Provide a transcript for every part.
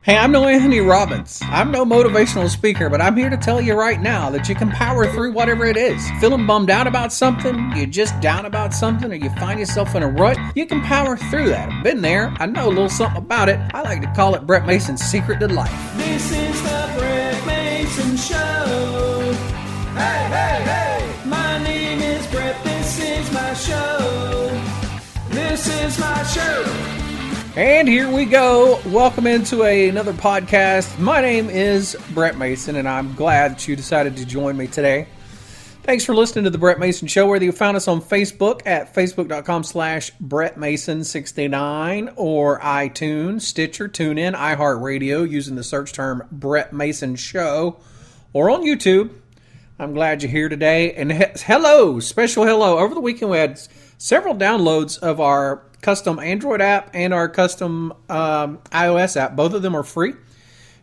Hey, I'm no Anthony Robbins. I'm no motivational speaker, but I'm here to tell you right now that you can power through whatever it is. Feeling bummed out about something, you're just down about something, or you find yourself in a rut, you can power through that. I've been there. I know a little something about it. I like to call it Brett Mason's secret to life. This is the Brett Mason Show. Hey, hey, hey. My name is Brett. This is my show. This is my show. And here we go. Welcome into another podcast. My name is Brett Mason, and I'm glad that you decided to join me today. Thanks for listening to The Brett Mason Show, whether you found us on Facebook at facebook.com/BrettMason69 or iTunes, Stitcher, TuneIn, iHeartRadio using the search term Brett Mason Show, or on YouTube. I'm glad you're here today. And hello, special hello. Over the weekend we had several downloads of our custom Android app and our custom iOS app. Both of them are free.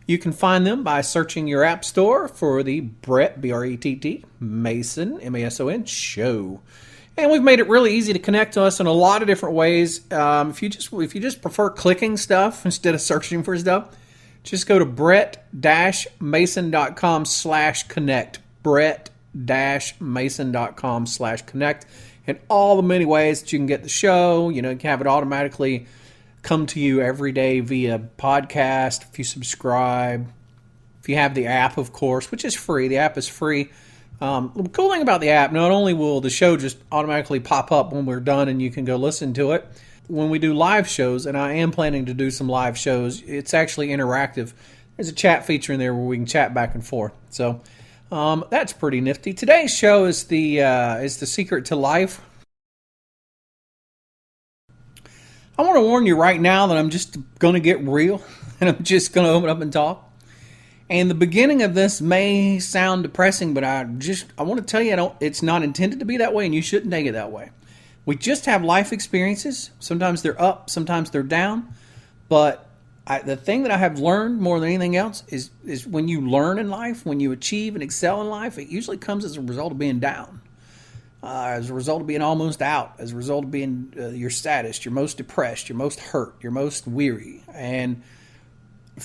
You can find them by searching your app store for the Brett, B-R-E-T-T, Mason, M-A-S-O-N, show. And we've made it really easy to connect to us in a lot of different ways. If you just prefer clicking stuff instead of searching for stuff, just go to brett-mason.com/connect. brett-mason.com/connect. And all the many ways that you can get the show. You know, you can have it automatically come to you every day via podcast if you subscribe. If you have the app, of course, which is free. The app is free. The cool thing about the app, not only will the show just automatically pop up when we're done and you can go listen to it, when we do live shows, and I am planning to do some live shows, it's actually interactive. There's a chat feature in there where we can chat back and forth. So that's pretty nifty. Today's show is the secret to life. I want to warn you right now that I'm just going to get real, and I'm just going to open up and talk. And the beginning of this may sound depressing, but I want to tell you, it's not intended to be that way, and you shouldn't take it that way. We just have life experiences. Sometimes they're up, sometimes they're down, but the thing that I have learned more than anything else is when you learn in life, when you achieve and excel in life, it usually comes as a result of being down, as a result of being almost out, as a result of being your saddest, your most depressed, your most hurt, your most weary. And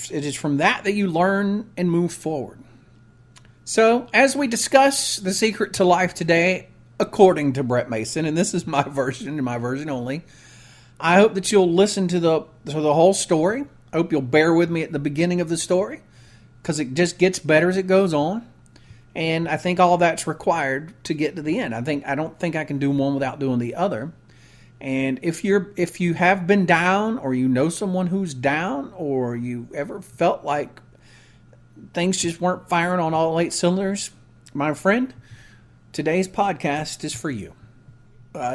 it is from that you learn and move forward. So as we discuss the secret to life today, according to Brett Mason, and this is my version and my version only, I hope that you'll listen to the whole story. I hope you'll bear with me at the beginning of the story because it just gets better as it goes on. And I think all that's required to get to the end. I don't think I can do one without doing the other. And if you have been down, or you know someone who's down, or you ever felt like things just weren't firing on all 8 cylinders, my friend, today's podcast is for you.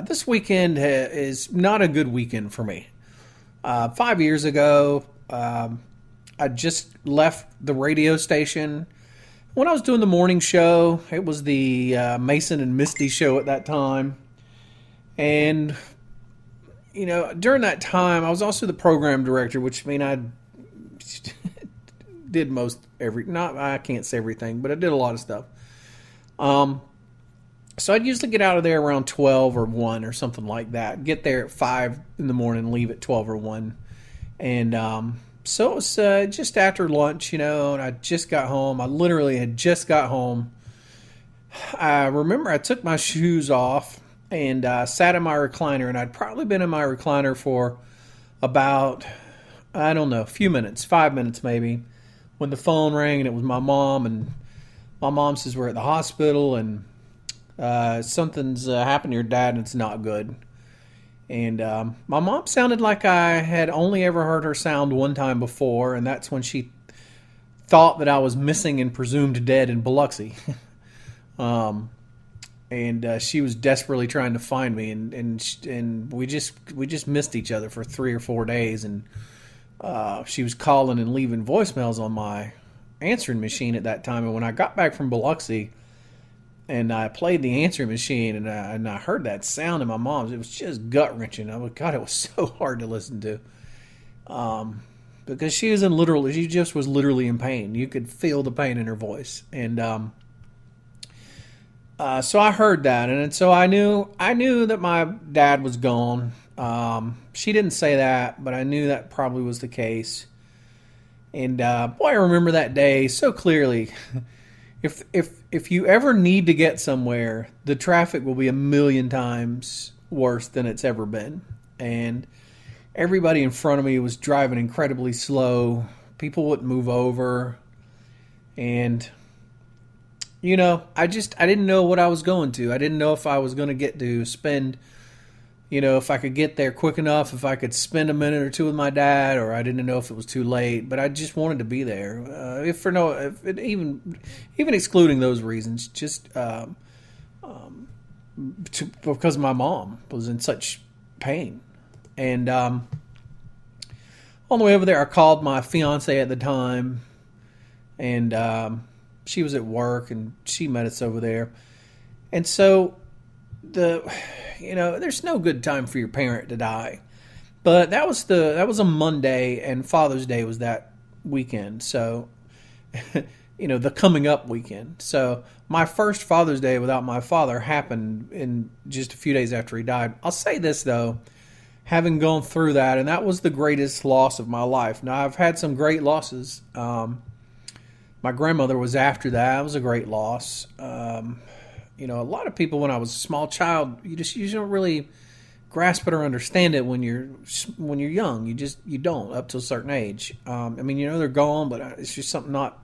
This weekend is not a good weekend for me. 5 years ago, I just left the radio station. When I was doing the morning show, it was the Mason and Misty show at that time. And, you know, during that time, I was also the program director, which means I did I can't say everything, but I did a lot of stuff. So I'd usually get out of there around 12 or 1 or something like that. Get there at 5 in the morning, leave at 12 or 1. And so it was just after lunch, you know, and I just got home. I literally had just got home. I remember I took my shoes off and sat in my recliner, and I'd probably been in my recliner for about, I don't know, a few minutes, 5 minutes maybe, when the phone rang, and it was my mom. And my mom says, we're at the hospital, and something's happened to your dad, and it's not good. And my mom sounded like I had only ever heard her sound one time before, and that's when she thought that I was missing and presumed dead in Biloxi. And she was desperately trying to find me, and we just missed each other for 3 or 4 days. And she was calling and leaving voicemails on my answering machine at that time. And when I got back from Biloxi, and I played the answering machine, and I heard that sound in my mom's. It was just gut-wrenching. God, it was so hard to listen to. Because she just was literally in pain. You could feel the pain in her voice. And so I heard that, and so I knew that my dad was gone. She didn't say that, but I knew that probably was the case. And boy, I remember that day so clearly. If you ever need to get somewhere, the traffic will be a million times worse than it's ever been. And everybody in front of me was driving incredibly slow. People wouldn't move over. And I didn't know what I was going to. I didn't know if I was going to get to spend, if I could get there quick enough, if I could spend a minute or two with my dad, or I didn't know if it was too late. But I just wanted to be there. Even excluding those reasons, just because my mom was in such pain. And on the way over there, I called my fiance at the time, and she was at work, and she met us over there. And so there's no good time for your parent to die. But that was a Monday, and Father's Day was that weekend. So, the coming up weekend. So my first Father's Day without my father happened in just a few days after he died. I'll say this, though, having gone through that, and that was the greatest loss of my life. Now, I've had some great losses. My grandmother was after that. It was a great loss. A lot of people, when I was a small child, you don't really grasp it or understand it when you're young. You don't up to a certain age. They're gone, but it's just not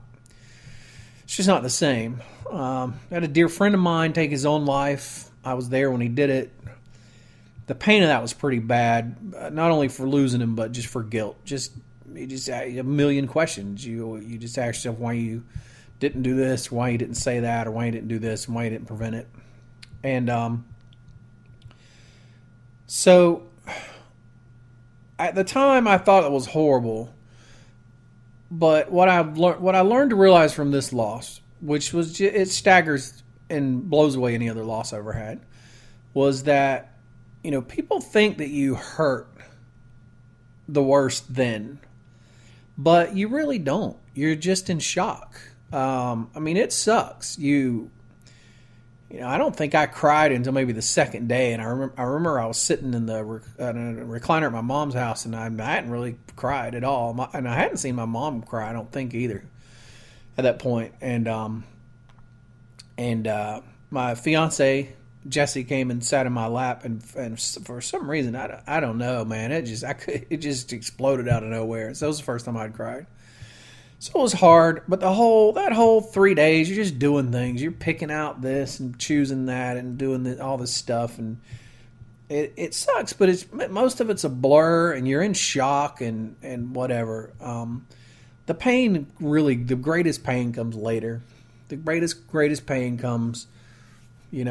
the same. I had a dear friend of mine take his own life. I was there when he did it. The pain of that was pretty bad, not only for losing him, but just for guilt. You just a million questions. You just ask yourself why you didn't do this, why you didn't say that, or why you didn't do this, and why you didn't prevent it. And so at the time, I thought it was horrible. But what I learned to realize from this loss, which was it staggers and blows away any other loss I ever had, was that people think that you hurt the worst then, but you really don't. You're just in shock. It sucks. I don't think I cried until maybe the second day, and I remember I was sitting in the recliner at my mom's house, and I hadn't really cried at all, and I hadn't seen my mom cry, I don't think, either at that point. And my fiance Jesse came and sat in my lap, and for some reason I don't know, man, it just exploded out of nowhere. So it was the first time I'd cried. So it was hard, but that whole 3 days, you're just doing things. You're picking out this and choosing that and doing all this stuff, and it sucks. But most of it's a blur, and you're in shock and whatever. The pain, really, the greatest pain comes later. The greatest pain comes, 3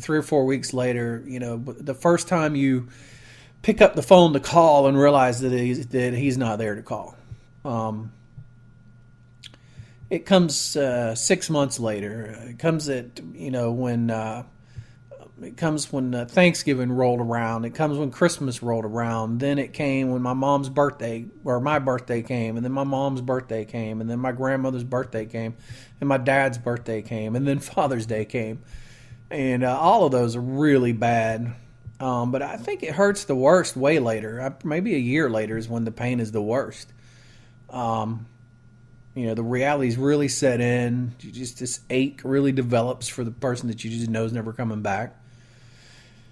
or 4 weeks later. The first time you pick up the phone to call and realize that he's not there to call. It comes 6 months later. It comes when Thanksgiving rolled around. It comes when Christmas rolled around. Then it came when my mom's birthday, or my birthday came, and then my mom's birthday came, and then my grandmother's birthday came, and my dad's birthday came, and then Father's Day came. And all of those are really bad. But I think it hurts the worst way later. Maybe a year later is when the pain is the worst. The reality's really set in. This ache really develops for the person that you just know is never coming back.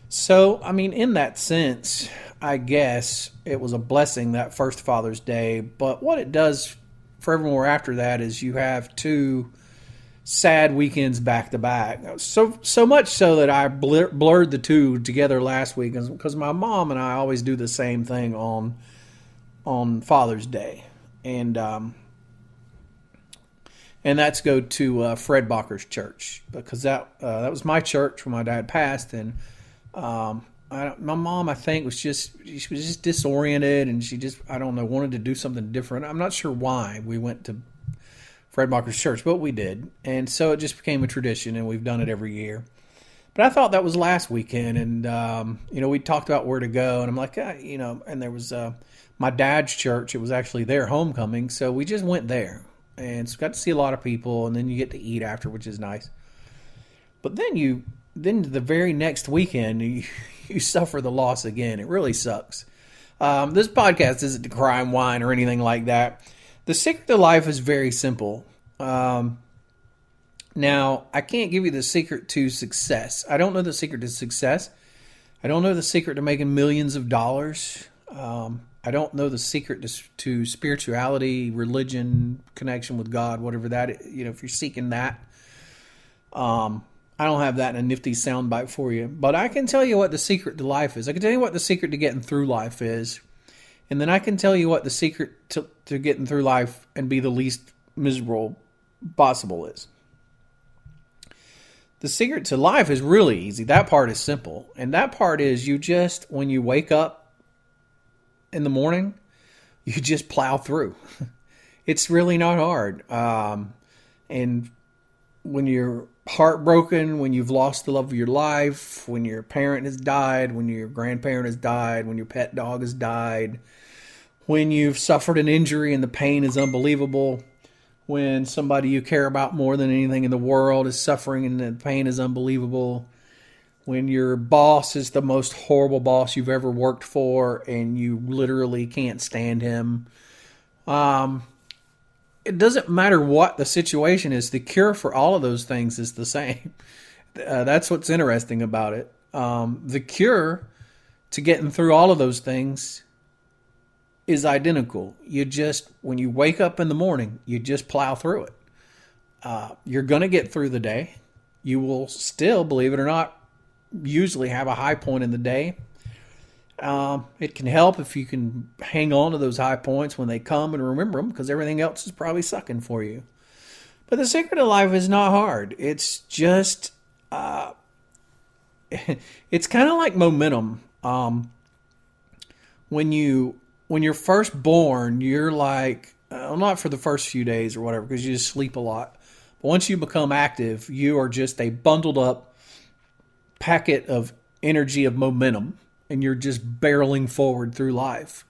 So, in that sense, I guess it was a blessing, that first Father's Day. But what it does for evermore after that is you have 2 sad weekends back to back. So much so that I blurred the 2 together last week, because my mom and I always do the same thing on Father's Day, and that's go to Fred Bacher's church, because that was my church when my dad passed, and my mom, I think, she was just disoriented, and she just, I don't know, wanted to do something different. I'm not sure why we went to Fred Bacher's church, but we did. And so it just became a tradition, and we've done it every year. But I thought that was last weekend, and, we talked about where to go, and I'm like, and there was my dad's church. It was actually their homecoming, so we just went there. And so got to see a lot of people, and then you get to eat after, which is nice. But then the very next weekend, you suffer the loss again. It really sucks. This podcast isn't to crime wine or anything like that. The secret to life is very simple. Now, I can't give you the secret to success. I don't know the secret to success. I don't know the secret to making millions of dollars. I don't know the secret to spirituality, religion, connection with God, whatever that is. If you're seeking that. I don't have that in a nifty soundbite for you. But I can tell you what the secret to life is. I can tell you what the secret to getting through life is. And then I can tell you what the secret to getting through life and be the least miserable possible is. The secret to life is really easy. That part is simple. And that part is when you wake up in the morning, you just plow through. It's really not hard. And when you're heartbroken, when you've lost the love of your life, when your parent has died, when your grandparent has died, when your pet dog has died, when you've suffered an injury and the pain is unbelievable, when somebody you care about more than anything in the world is suffering and the pain is unbelievable, when your boss is the most horrible boss you've ever worked for and you literally can't stand him. It doesn't matter what the situation is. The cure for all of those things is the same. That's what's interesting about it. The cure to getting through all of those things is identical. When you wake up in the morning, you just plow through it. You're going to get through the day. You will still, believe it or not, usually have a high point in the day. It can help if you can hang on to those high points when they come and remember them, because everything else is probably sucking for you. But the secret of life is not hard. It's just, it's kind of like momentum. When you're first born, you're like, not for the first few days or whatever, because you just sleep a lot. But once you become active, you are just a bundled up packet of energy, of momentum, and you're just barreling forward through life.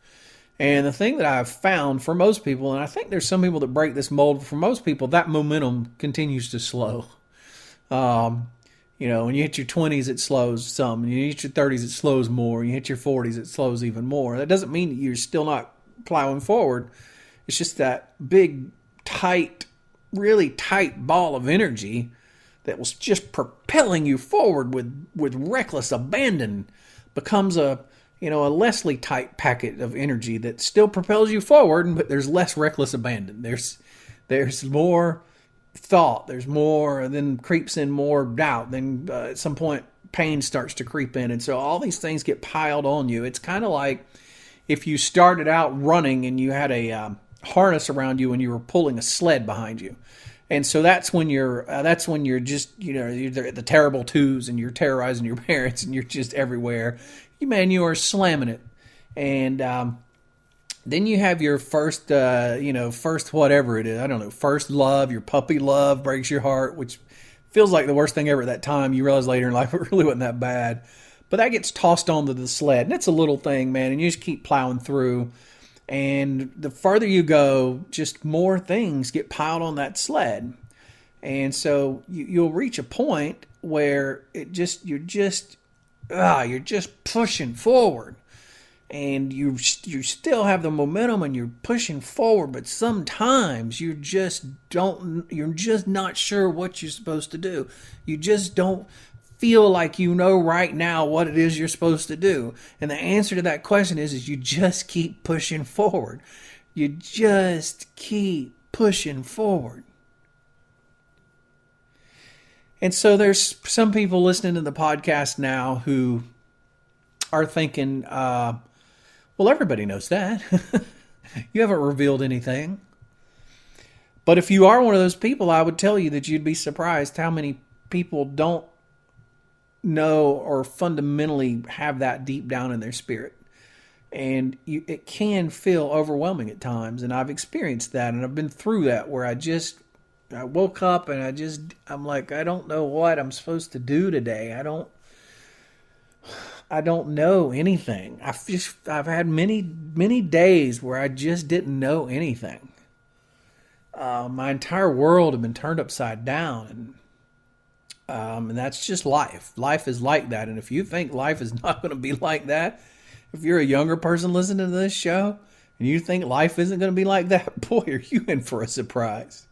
And the thing that I've found for most people, and I think there's some people that break this mold, for most people, that momentum continues to slow. When you hit your 20s, it slows some. When you hit your 30s, it slows more. When you hit your 40s, it slows even more. That doesn't mean that you're still not plowing forward. It's just that big, tight, really tight ball of energy that was just propelling you forward with reckless abandon becomes a Leslie type packet of energy that still propels you forward, but there's less reckless abandon. There's more thought, there's more, and then creeps in more doubt. Then at some point, pain starts to creep in, and so all these things get piled on you. It's kind of like if you started out running and you had a harness around you and you were pulling a sled behind you. And so that's when you're just, you're at the terrible twos and you're terrorizing your parents and you're just everywhere. You are slamming it. And then you have your first whatever it is. I don't know, first love, your puppy love breaks your heart, which feels like the worst thing ever at that time. You realize later in life it really wasn't that bad. But that gets tossed onto the sled. And it's a little thing, man, and you just keep plowing through. And the further you go, just more things get piled on that sled. And so you'll reach a point where you're just pushing forward. And you still have the momentum and you're pushing forward, but sometimes you're just not sure what you're supposed to do. You just don't feel like you know right now what it is you're supposed to do. And the answer to that question is you just keep pushing forward. You just keep pushing forward. And so there's some people listening to the podcast now who are thinking, well, everybody knows that. You haven't revealed anything. But if you are one of those people, I would tell you that you'd be surprised how many people don't know or fundamentally have that deep down in their spirit. And it can feel overwhelming at times. And I've experienced that. And I've been through that where I woke up and I'm like, I don't know what I'm supposed to do today. I don't know anything. I've had many days where I just didn't know anything. My entire world had been turned upside down, and that's just life. Life is like that, and if you think life is not going to be like that, If you're a younger person listening to this show and you think life isn't going to be like that, boy, are you in for a surprise.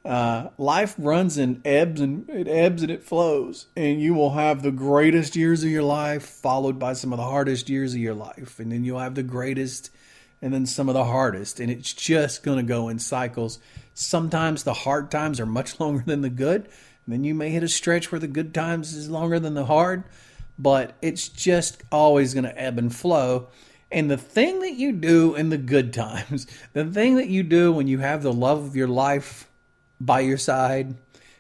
Life runs in ebbs and it flows, and you will have the greatest years of your life followed by some of the hardest years of your life, and then you'll have the greatest and then some of the hardest, and it's just going to go in cycles. Sometimes the hard times are much longer than the good, and then you may hit a stretch where the good times is longer than the hard, but it's just always going to ebb and flow. And the thing that you do in the good times, the thing that you do when you have the love of your life by your side,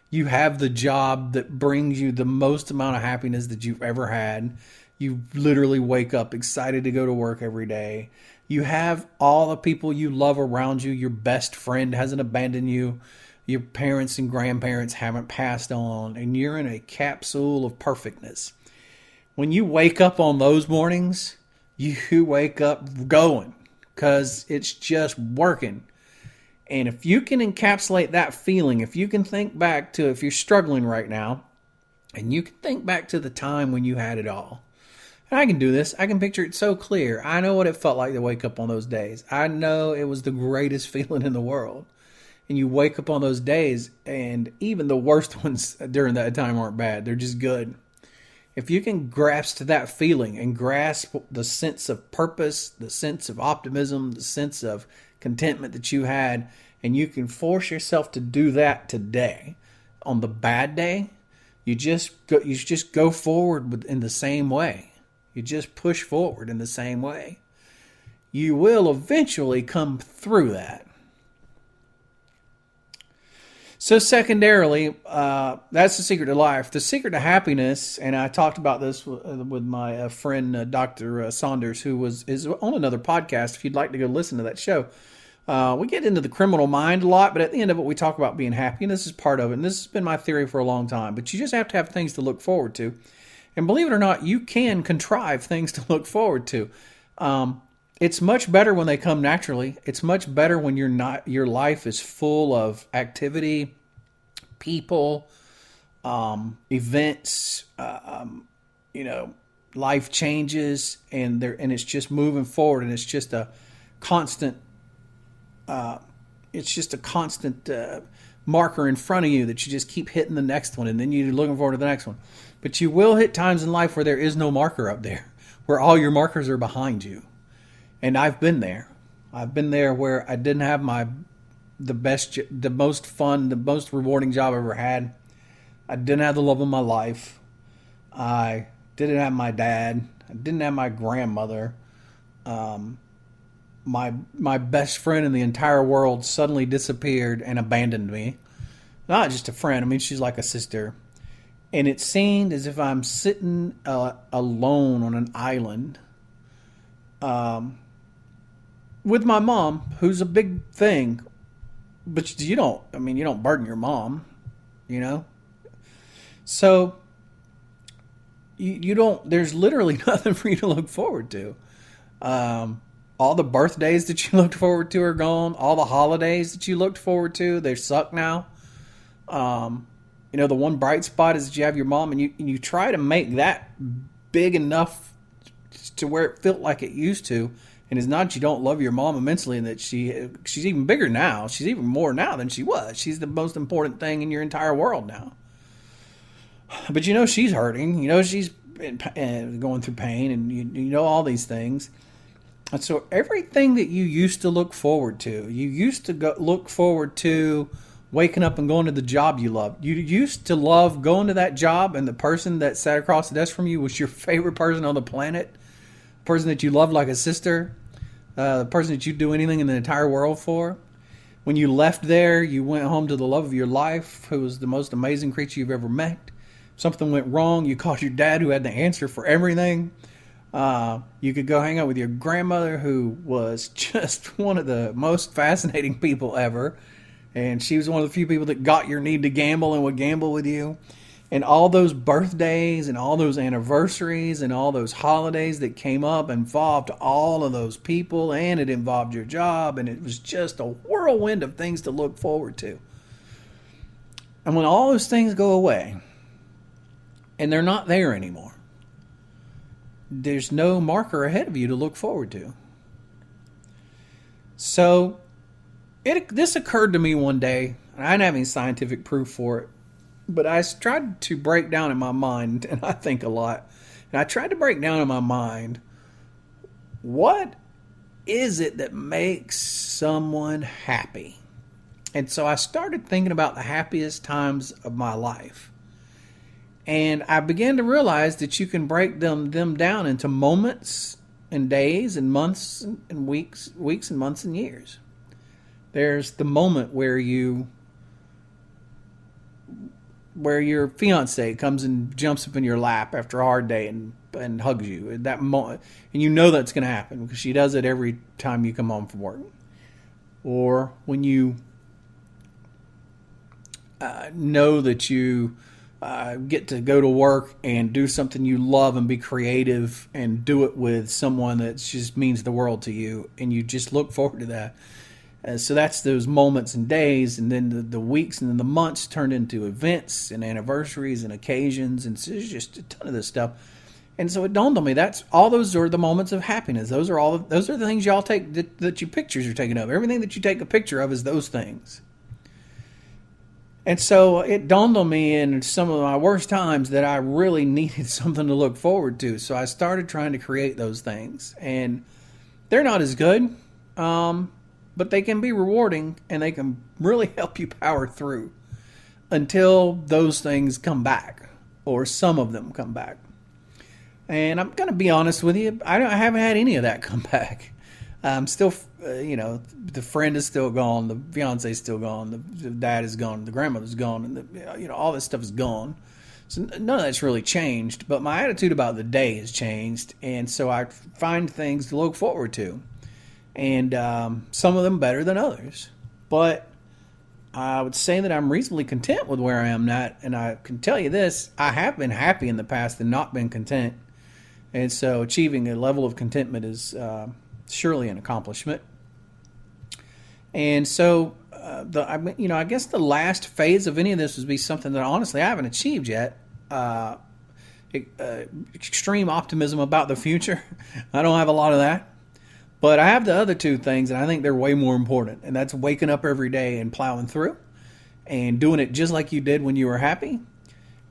you have the job that brings you the most amount of happiness that you've ever had. You literally wake up excited to go to work every day. You have all the people you love around you. Your best friend hasn't abandoned you. Your parents and grandparents haven't passed on, and you're in a capsule of perfectness. When you wake up on those mornings, you wake up going because it's just working. And if you can encapsulate that feeling, if you can think back to, if you're struggling right now, and you can think back to the time when you had it all. And I can do this. I can picture it so clear. I know what it felt like to wake up on those days. I know it was the greatest feeling in the world. And you wake up on those days, and even the worst ones during that time aren't bad. They're just good. If you can grasp that feeling and grasp the sense of purpose, the sense of optimism, the sense of contentment that you had, and you can force yourself to do that today, on the bad day, you just go forward in the same way. You just push forward in the same way. You will eventually come through that. So secondarily, that's the secret to life. The secret to happiness, and I talked about this with my friend Dr. Saunders, who is on another podcast. If you'd like to go listen to that show, we get into the criminal mind a lot, but at the end of it, we talk about being happy, and this is part of it. And this has been my theory for a long time. But you just have to have things to look forward to, and believe it or not, you can contrive things to look forward to. It's much better when they come naturally. It's much better when your life is full of activity, people, events, life changes, and it's just moving forward, and it's just a constant. It's just a constant marker in front of you that you just keep hitting the next one, and then you're looking forward to the next one. But you will hit times in life where there is no marker up there, where all your markers are behind you. And I've been there. I've been there where I didn't have the best, the most fun, the most rewarding job I ever had. I didn't have the love of my life. I didn't have my dad. I didn't have my grandmother. My best friend in the entire world suddenly disappeared and abandoned me. Not just a friend. I mean, she's like a sister. And it seemed as if I'm sitting alone on an island. With my mom, who's a big thing, but you don't burden your mom, So you don't. There's literally nothing for you to look forward to. All the birthdays that you looked forward to are gone. All the holidays that you looked forward to, they suck now. The one bright spot is that you have your mom, and you try to make that big enough to where it felt like it used to. And it's not that you don't love your mom immensely, and that she's even bigger now. She's even more now than she was. She's the most important thing in your entire world now. But she's hurting. She's going through pain, and you know all these things. And so everything that you used to look forward to, you used to look forward to waking up and going to the job you loved. You used to love going to that job, and the person that sat across the desk from you was your favorite person on the planet. Person that you loved like a sister, the person that you'd do anything in the entire world for. When you left there, you went home to the love of your life, who was the most amazing creature you've ever met. Something went wrong, you called your dad, who had the answer for everything. You could go hang out with your grandmother, who was just one of the most fascinating people ever. And she was one of the few people that got your need to gamble and would gamble with you. And all those birthdays and all those anniversaries and all those holidays that came up involved all of those people, and it involved your job, and it was just a whirlwind of things to look forward to. And when all those things go away and they're not there anymore, there's no marker ahead of you to look forward to. So this occurred to me one day, and I didn't have any scientific proof for it, but I tried to break down in my mind, and I think a lot, and I tried to break down in my mind, what is it that makes someone happy? And so I started thinking about the happiest times of my life. And I began to realize that you can break them down into moments and days and months and weeks and months and years. There's the moment where your fiance comes and jumps up in your lap after a hard day and hugs you at that moment, and you know that's going to happen because she does it every time you come home from work. Or when you know that you get to go to work and do something you love and be creative and do it with someone that just means the world to you, and you just look forward to that. So that's those moments and days, and then the weeks and then the months turned into events and anniversaries and occasions, and so there's just a ton of this stuff. And so it dawned on me, all those are the moments of happiness. Those are the things y'all take that your pictures are taken of. Everything that you take a picture of is those things. And so it dawned on me in some of my worst times that I really needed something to look forward to. So I started trying to create those things. And they're not as good, but they can be rewarding and they can really help you power through until those things come back, or some of them come back. And I'm going to be honest with you, I haven't had any of that come back. I'm still, the friend is still gone, the fiance is still gone, the dad is gone, the grandmother's gone, and all this stuff is gone. So none of that's really changed, but my attitude about the day has changed, and so I find things to look forward to, and some of them better than others. But I would say that I'm reasonably content with where I am at, and I can tell you this, I have been happy in the past and not been content, and so achieving a level of contentment is surely an accomplishment. And so, I guess the last phase of any of this would be something that honestly I haven't achieved yet. Extreme optimism about the future. I don't have a lot of that. But I have the other two things, and I think they're way more important. And that's waking up every day and plowing through and doing it just like you did when you were happy.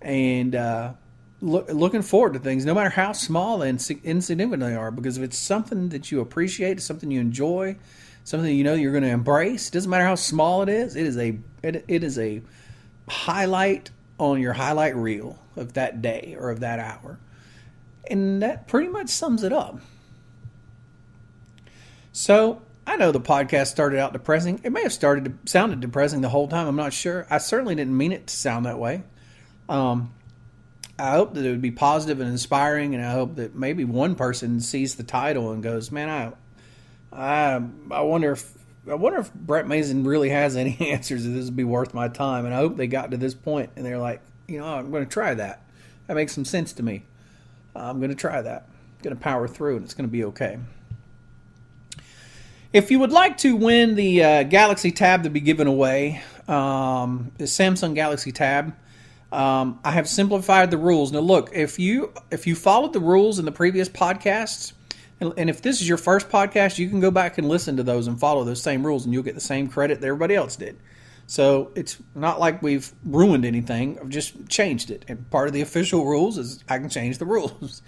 And looking forward to things, no matter how small and insignificant they are, because if it's something that you appreciate, something you enjoy, something you know you're going to embrace, it doesn't matter how small it is. It is a highlight on your highlight reel of that day or of that hour, and that pretty much sums it up. So I know the podcast started out depressing. It may have sounded depressing the whole time. I'm not sure. I certainly didn't mean it to sound that way. I hope that it would be positive and inspiring, and I hope that maybe one person sees the title and goes, "Man, I wonder if Brett Mason really has any answers that this would be worth my time." And I hope they got to this point and they're like, I'm going to try that. That makes some sense to me. I'm going to try that. I'm going to power through, and it's going to be okay. If you would like to win the Galaxy Tab to be given away, the Samsung Galaxy Tab. I have simplified the rules. Now, look, if you followed the rules in the previous podcasts, and if this is your first podcast, you can go back and listen to those and follow those same rules, and you'll get the same credit that everybody else did. So it's not like we've ruined anything. I've just changed it. And part of the official rules is I can change the rules.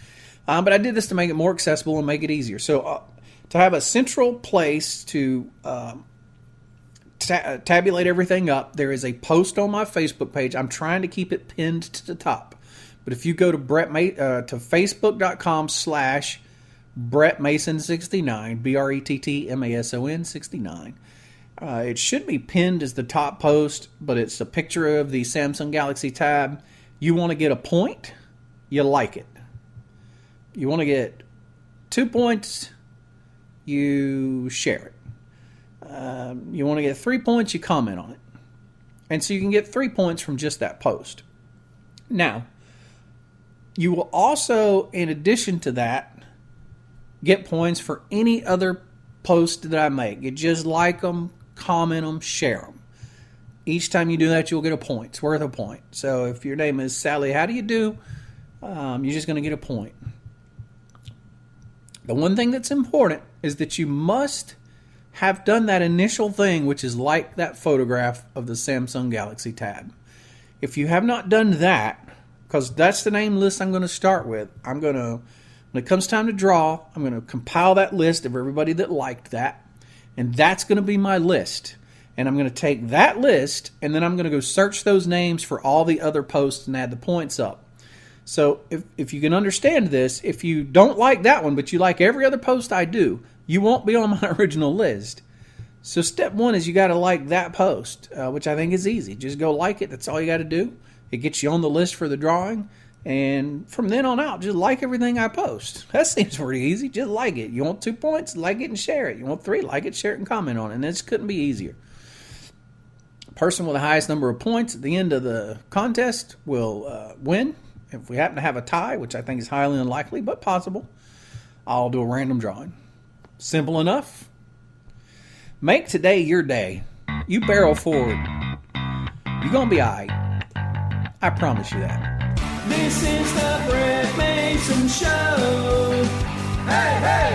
But I did this to make it more accessible and make it easier. So to have a central place to tabulate everything up, there is a post on my Facebook page. I'm trying to keep it pinned to the top. But if you go to facebook.com/BrettMason69, BrettMason 69, it should be pinned as the top post, but it's a picture of the Samsung Galaxy Tab. You want to get a point, you like it. You want to get 2 points, you share it. You want to get 3 points, you comment on it. And so you can get 3 points from just that post. Now, you will also, in addition to that, get points for any other post that I make. You just like them, comment them, share them. Each time you do that, you'll get a point. It's worth a point. So if your name is Sally, how do you do? You're just going to get a point. The one thing that's important is that you must have done that initial thing, which is like that photograph of the Samsung Galaxy Tab. If you have not done that, because that's the name list I'm going to start with, when it comes time to draw, I'm going to compile that list of everybody that liked that, and that's going to be my list. And I'm going to take that list, and then I'm going to go search those names for all the other posts and add the points up. So if you can understand this, if you don't like that one, but you like every other post I do, you won't be on my original list. So step one is you got to like that post, which I think is easy. Just go like it. That's all you got to do. It gets you on the list for the drawing. And from then on out, just like everything I post. That seems pretty easy. Just like it. You want 2 points? Like it and share it. You want 3? Like it, share it, and comment on it. And this couldn't be easier. The person with the highest number of points at the end of the contest will win. If we happen to have a tie, which I think is highly unlikely, but possible, I'll do a random drawing. Simple enough. Make today your day. You barrel forward. You're going to be all right. I promise you that. This is the Brett Mason Show. Hey, hey!